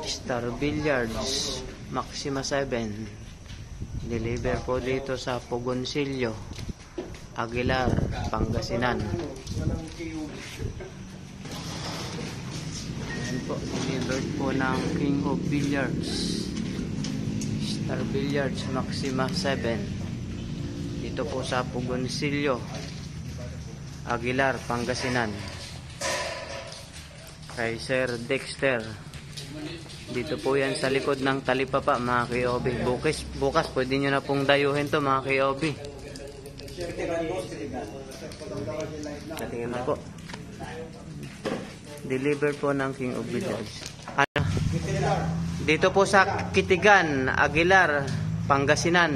Star Billiards Maxima 7. Deliver po dito sa Pugoncillo, Aguilar, Pangasinan. Ayan po, delivered po ng King of Billiards Star Billiards Maxima 7 dito po sa Pugoncillo, Aguilar, Pangasinan, kay Sir Dexter. Dito po yan sa likod ng talipapa, mga Kiobi. Bukas pwede nyo na pong dayuhin to, mga Kiobi. Ano po? Deliver po ng King of Billiards. Ano? Dito po sa Kitigan, Aguilar, Pangasinan.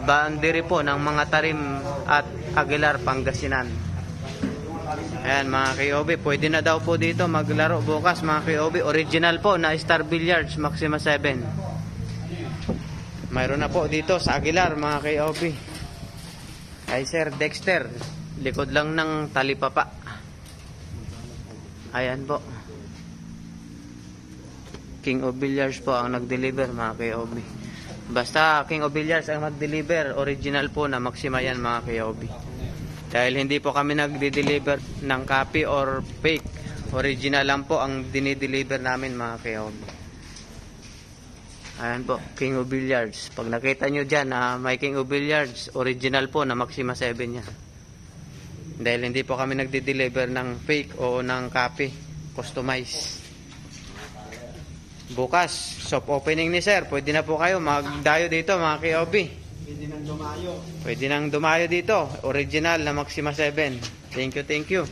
Boundary po ng mga Tarim at Aguilar, Pangasinan. Ayan mga Kiobi, pwede na daw po dito maglaro bukas, mga Kiobi. Original po na Star Billiards Maxima 7. Mayroon na po dito sa Aguilar, mga Kiobi. Ay Sir Dexter, likod lang ng talipapa. Ayan po, King of Billiards po ang nag-deliver, mga Kiobi. Basta King of Billiards ang mag-deliver, original po na Maxima yan, mga Kiobi. Dahil hindi po kami nagde-deliver ng copy or fake. Original lang po ang dinideliver namin, mga Kiobi. Ayan po, King of Billiards. Pag nakita nyo dyan na may King of Billiards, original po na Maxima 7 yan. Dahil hindi po kami nagde-deliver ng fake o ng copy, customize. Bukas, soft opening ni Sir. Pwede na po kayo magdayo dito, mga Kiobi. Pwede nang dumayo Pwede nang dumayo dito. Original na Maxima 7. Thank you, thank you.